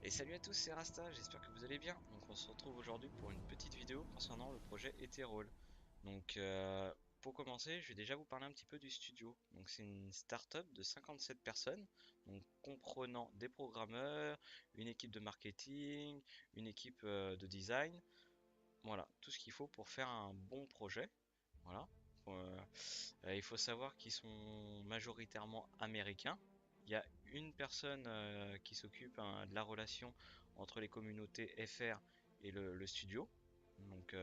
Et salut à tous, c'est Rasta, j'espère que vous allez bien. Donc on se retrouve aujourd'hui pour une petite vidéo concernant le projet Ethereal. Donc pour commencer, je vais déjà vous parler un petit peu du studio. Donc c'est une start-up de 57 personnes, donc comprenant des programmeurs, une équipe de marketing, une équipe de design. Voilà, tout ce qu'il faut pour faire un bon projet. Voilà. Euh, il faut savoir qu'ils sont majoritairement américains. Il y a une personne qui s'occupe de la relation entre les communautés FR et le studio. Donc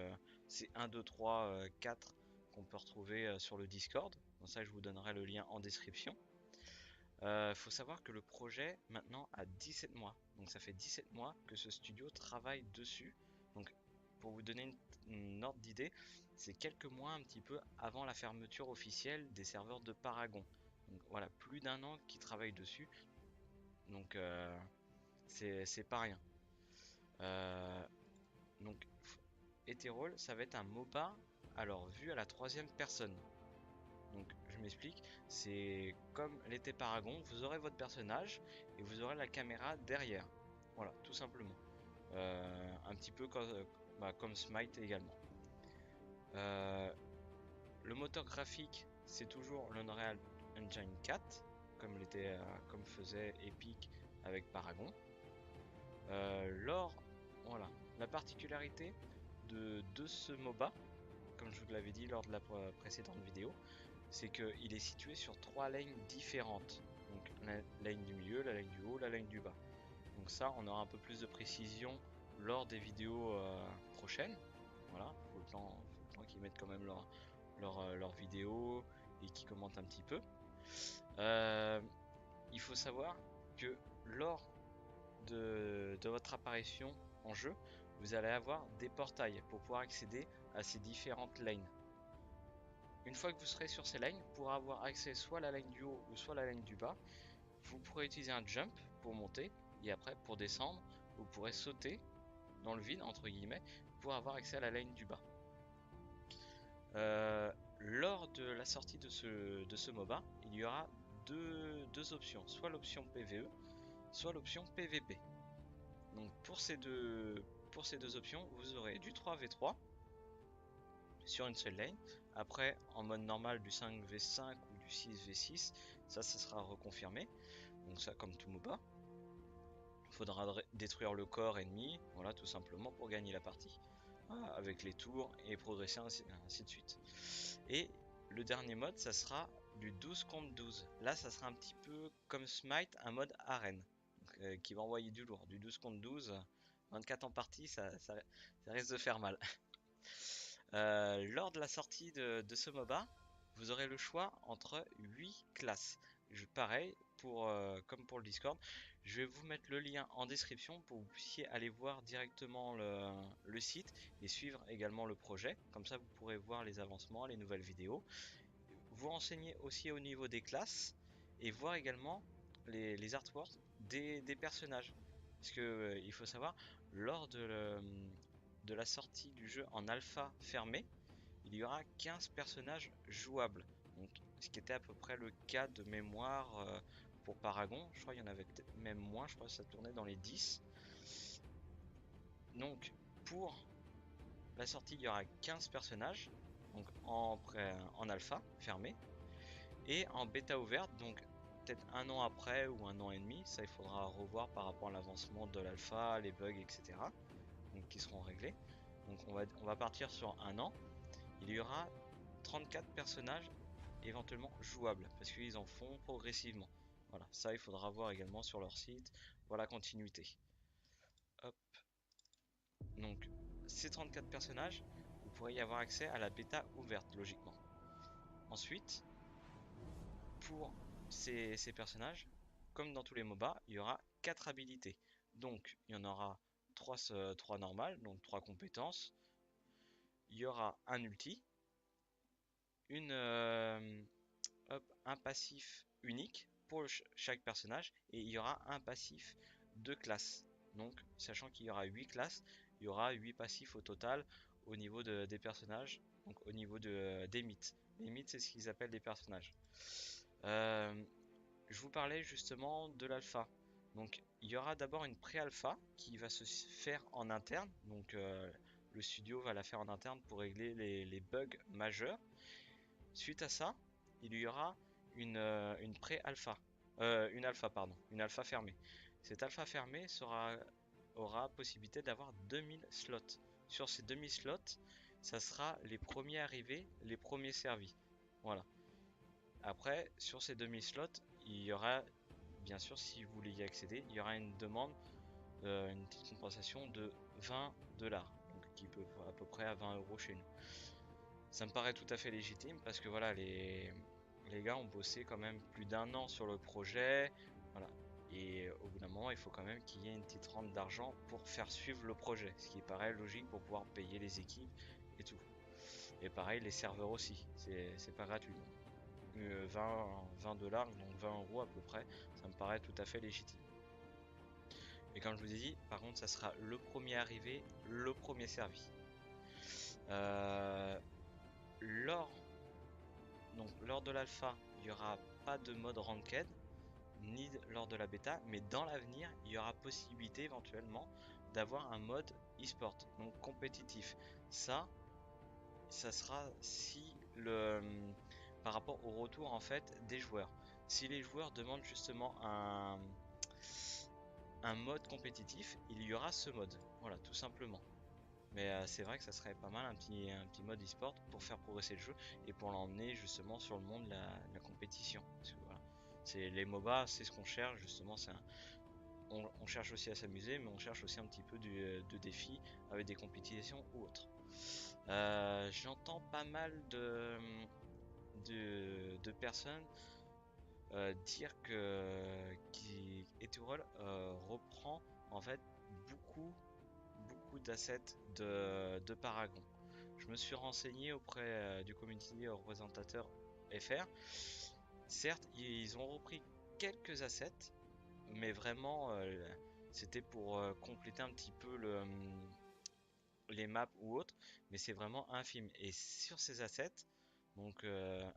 c'est 1, 2, 3, 4 qu'on peut retrouver sur le Discord. Dans ça, je vous donnerai le lien en description. Il faut savoir que le projet maintenant a 17 mois. Donc ça fait 17 mois que ce studio travaille dessus. Donc pour vous donner une ordre d'idée, c'est quelques mois un petit peu avant la fermeture officielle des serveurs de Paragon. Donc voilà, plus d'un an qu'ils travaillent dessus. Donc c'est pas rien. Euh, donc Ethereal, ça va être un MOBA alors vu à la troisième personne. Donc je m'explique, c'est comme l'était Paragon, vous aurez votre personnage et vous aurez la caméra derrière. Voilà, tout simplement. Un petit peu comme Smite également. Euh, le moteur graphique, c'est toujours l'Unreal Engine 4, comme faisait Epic avec Paragon. Lors, voilà, la particularité de ce MOBA, comme je vous l'avais dit lors de la précédente vidéo, c'est qu'il est situé sur trois lignes différentes. Donc la ligne du milieu, la ligne du haut, la ligne du bas. Donc ça, on aura un peu plus de précision lors des vidéos prochaines. Voilà, faut le temps qu'ils mettent quand même leur vidéo et qu'ils commentent un petit peu. Euh, il faut savoir que lors de votre apparition en jeu, vous allez avoir des portails pour pouvoir accéder à ces différentes lanes. Une fois que vous serez sur ces lanes, pour avoir accès soit à la lane du haut ou soit à la lane du bas, vous pourrez utiliser un jump pour monter et après pour descendre, vous pourrez sauter dans le vide entre guillemets pour avoir accès à la lane du bas. Lors de la sortie de ce MOBA, il y aura deux options, soit l'option PvE, soit l'option PvP. Donc pour ces deux options, vous aurez du 3v3 sur une seule lane. Après, en mode normal, du 5v5 ou du 6v6, ça sera reconfirmé. Donc ça, comme tout MOBA. Il faudra détruire le corps ennemi, voilà, tout simplement pour gagner la partie. Avec les tours et progresser ainsi de suite. Et le dernier mode, ça sera du 12 contre 12. Là, ça sera un petit peu comme Smite, un mode arène. Donc, qui va envoyer du lourd. Du 12 contre 12, 24 en partie, ça risque de faire mal. Lors de la sortie de ce MOBA, vous aurez le choix entre 8 classes. Pareil, comme pour le Discord, je vais vous mettre le lien en description pour que vous puissiez aller voir directement le site et suivre également le projet. Comme ça, vous pourrez voir les avancements, les nouvelles vidéos. Vous renseigner aussi au niveau des classes et voir également les artworks des personnages. Parce que il faut savoir, lors de la sortie du jeu en alpha fermé, il y aura 15 personnages jouables. Donc, ce qui était à peu près le cas de mémoire pour Paragon. Je crois qu'il y en avait peut-être même moins, je crois que ça tournait dans les 10. Donc, pour la sortie, il y aura 15 personnages, donc en alpha fermé, et en bêta ouverte, donc peut-être un an après ou un an et demi, ça il faudra revoir par rapport à l'avancement de l'alpha, les bugs, etc. Donc qui seront réglés. Donc on va partir sur un an. Il y aura 34 personnages éventuellement jouables, parce qu'ils en font progressivement. Voilà, ça il faudra voir également sur leur site, voir la continuité. Hop. Donc ces 34 personnages, vous pourrez y avoir accès à la bêta ouverte, logiquement. Ensuite, pour ces personnages, comme dans tous les MOBA, il y aura 4 habilités. Donc il y en aura 3 normales, donc 3 compétences. Il y aura un ulti, un passif unique pour chaque personnage et il y aura un passif de classe. Donc, sachant qu'il y aura 8 classes, il y aura 8 passifs au total au niveau des personnages, donc au niveau des mythes. Les mythes, c'est ce qu'ils appellent des personnages. Je vous parlais justement de l'alpha. Donc il y aura d'abord une pré-alpha qui va se faire en interne. Donc le studio va la faire en interne pour régler les bugs majeurs. Suite à ça, il y aura une pré-alpha. Une alpha, pardon. Une alpha fermée. Cette alpha fermée aura possibilité d'avoir 2000 slots. Sur ces 2000 slots, ça sera les premiers arrivés, les premiers servis. Voilà. Après, sur ces 2000 slots, il y aura, bien sûr, si vous voulez y accéder, il y aura une demande, une petite compensation de 20 $, donc qui peut à peu près à 20 € chez nous. Ça me paraît tout à fait légitime parce que voilà, les gars ont bossé quand même plus d'un an sur le projet, voilà. Et au bout d'un moment, il faut quand même qu'il y ait une petite rente d'argent pour faire suivre le projet, ce qui paraît logique pour pouvoir payer les équipes et tout. Et pareil, les serveurs aussi, c'est pas gratuit. Donc, 20 $, donc 20 € à peu près, ça me paraît tout à fait légitime. Et comme je vous ai dit, par contre, ça sera le premier arrivé, le premier servi. Euh, lors, lors de l'alpha, il n'y aura pas de mode ranked, ni lors de la bêta, mais dans l'avenir, il y aura possibilité éventuellement d'avoir un mode e-sport, donc compétitif. Ça sera si par rapport au retour en fait des joueurs. Si les joueurs demandent justement un mode compétitif, il y aura ce mode. Voilà, tout simplement. Mais c'est vrai que ça serait pas mal un petit mode e-sport pour faire progresser le jeu et pour l'emmener justement sur le monde de la compétition. Parce que, voilà, c'est les MOBA, c'est ce qu'on cherche justement. On cherche aussi à s'amuser, mais on cherche aussi un petit peu de défis avec des compétitions ou autres. J'entends pas mal de personnes dire que Eturol reprend en fait beaucoup d'assets de Paragon. Je me suis renseigné auprès du community représentateur FR. Certes, ils ont repris quelques assets, mais vraiment c'était pour compléter un petit peu les maps ou autres, mais c'est vraiment infime. Et sur ces assets, donc un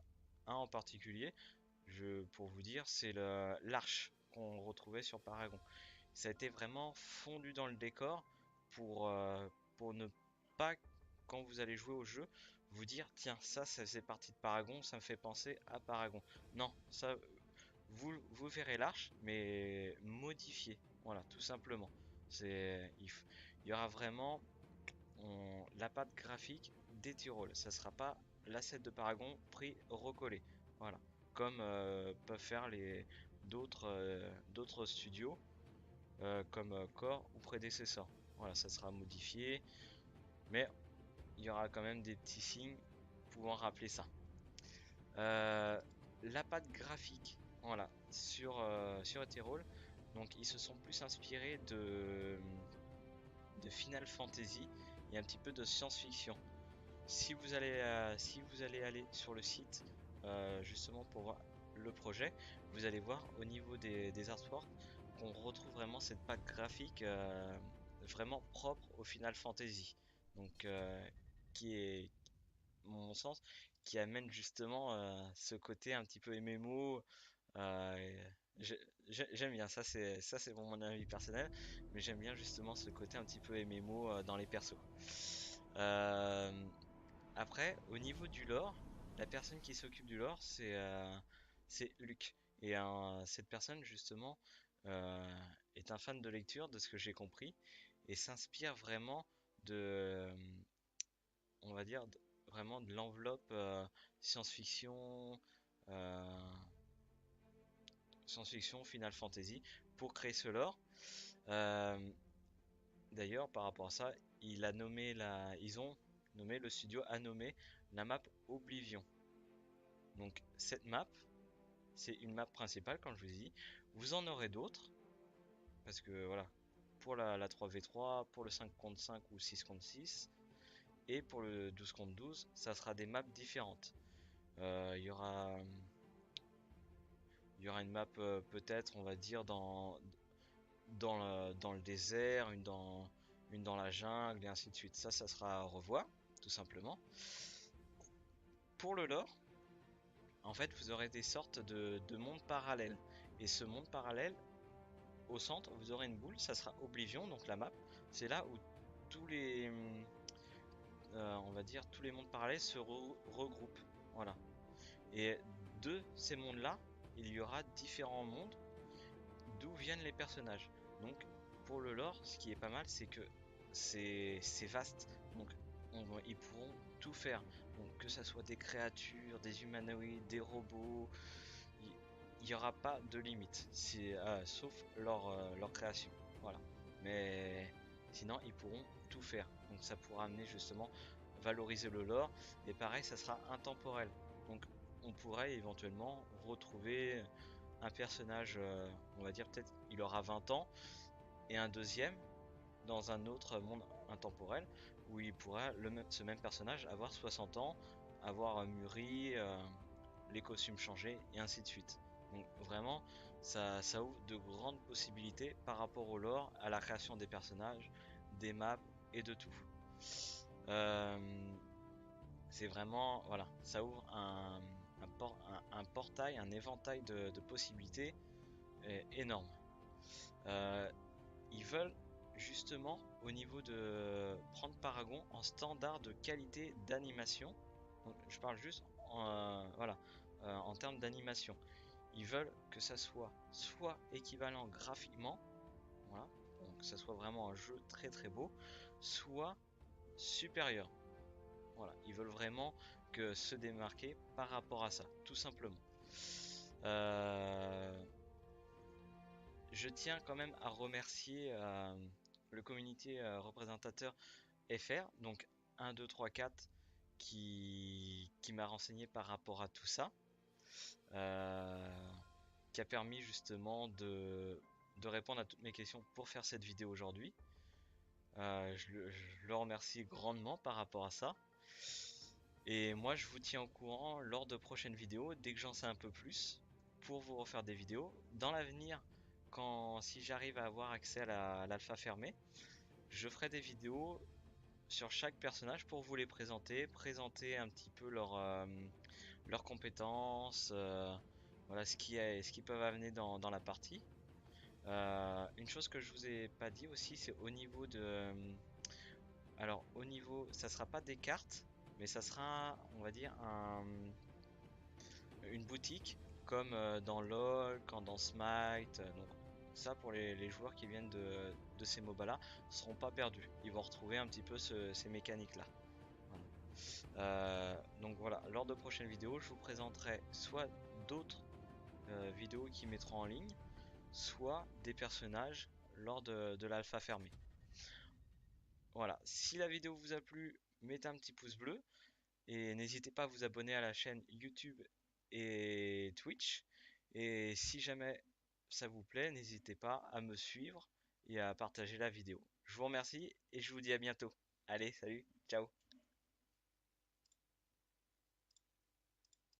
en particulier, pour vous dire, c'est l'arche qu'on retrouvait sur Paragon. Ça a été vraiment fondu dans le décor pour, euh, pour ne pas, quand vous allez jouer au jeu, vous dire, tiens, ça faisait partie de Paragon, ça me fait penser à Paragon. Non, ça, vous verrez l'arche, mais modifié. Voilà, tout simplement. Il y aura vraiment la patte graphique des Tyrol. Ça sera pas l'asset de Paragon pris recollé. Voilà, comme peuvent faire les d'autres studios comme Core ou prédécesseur. Voilà, ça sera modifié, mais il y aura quand même des petits signes pouvant rappeler ça. Euh, la patte graphique, voilà, sur Ethereal, donc ils se sont plus inspirés de Final Fantasy et un petit peu de science-fiction. Si vous allez aller sur le site justement pour voir le projet, vous allez voir au niveau des artworks qu'on retrouve vraiment cette patte graphique vraiment propre au Final Fantasy. Donc qui est, à mon sens, qui amène justement ce côté un petit peu MMO. euh, j'ai- J'aime bien ça c'est mon avis personnel, mais j'aime bien justement ce côté un petit peu MMO dans les persos. Euh, Après, au niveau du lore, la personne qui s'occupe du lore, c'est Luc. Et cette personne, justement, est un fan de lecture, de ce que j'ai compris, et s'inspire vraiment de, on va dire, vraiment de l'enveloppe science-fiction, euh, science-fiction, Final Fantasy, pour créer ce lore. Euh, D'ailleurs, par rapport à ça, ils ont nommé, le studio a nommé la map Oblivion. Donc cette map, c'est une map principale, comme je vous ai dit. Vous en aurez d'autres, parce que voilà, pour la 3v3, pour le 5 contre 5 ou 6 contre 6, et pour le 12 contre 12, ça sera des maps différentes. Il y aura une map peut-être, on va dire, dans le désert, une dans la jungle, et ainsi de suite. Ça sera à revoir, tout simplement. Pour le lore, en fait, vous aurez des sortes de mondes parallèles. Et ce monde parallèle au centre, vous aurez une boule, ça sera Oblivion, donc la map. C'est là où tous les, on va dire, tous les mondes parallèles se regroupent. Voilà. Et de ces mondes-là, il y aura différents mondes d'où viennent les personnages. Donc, pour le lore, ce qui est pas mal, c'est que c'est vaste. Donc, ils pourront tout faire. Donc, que ça soit des créatures, des humanoïdes, des robots, il n'y aura pas de limite. Sauf leur création. Voilà. Mais sinon, ils pourront tout faire. Donc, ça pourra amener justement valoriser le lore. Et pareil, ça sera intemporel. Donc, on pourrait éventuellement retrouver un personnage, on va dire peut-être il aura 20 ans, et un deuxième dans un autre monde intemporel où il pourra ce même personnage avoir 60 ans, avoir mûri, les costumes changés et ainsi de suite. Donc vraiment, ça ouvre de grandes possibilités par rapport au lore, à la création des personnages, des maps et de tout. Euh, c'est vraiment, voilà, ça ouvre un portail, un éventail de possibilités énorme. Euh, Ils veulent justement au niveau de prendre Paragon en standard de qualité d'animation. Donc, je parle juste voilà, en termes d'animation. Ils veulent que ça soit équivalent graphiquement, voilà, donc que ça soit vraiment un jeu très très beau, soit supérieur. Voilà, ils veulent vraiment que se démarquer par rapport à ça, tout simplement. Euh, je tiens quand même à remercier le community représentateur FR, donc 1, 2, 3, 4, qui m'a renseigné par rapport à tout ça, euh, qui a permis justement de répondre à toutes mes questions pour faire cette vidéo aujourd'hui. Je le remercie grandement par rapport à ça. Et moi, je vous tiens au courant lors de prochaines vidéos, dès que j'en sais un peu plus, pour vous refaire des vidéos. Dans l'avenir, si j'arrive à avoir accès à l'alpha fermée, je ferai des vidéos sur chaque personnage pour vous les présenter un petit peu leurs compétences, voilà ce qu'ils peuvent amener dans la partie. Une chose que je vous ai pas dit aussi, c'est au niveau alors au niveau, ça sera pas des cartes, mais ça sera, on va dire, une boutique comme dans LoL, quand dans Smite. Donc ça pour les joueurs qui viennent de ces MOBA là seront pas perdus. Ils vont retrouver un petit peu ces mécaniques là. Voilà. Donc voilà, lors de prochaines vidéos, je vous présenterai soit d'autres vidéos qui mettront en ligne, soit des personnages lors de l'alpha fermée. Voilà, si la vidéo vous a plu, mettez un petit pouce bleu et n'hésitez pas à vous abonner à la chaîne YouTube et Twitch. Et si jamais ça vous plaît, n'hésitez pas à me suivre et à partager la vidéo. Je vous remercie et je vous dis à bientôt. Allez, salut, ciao.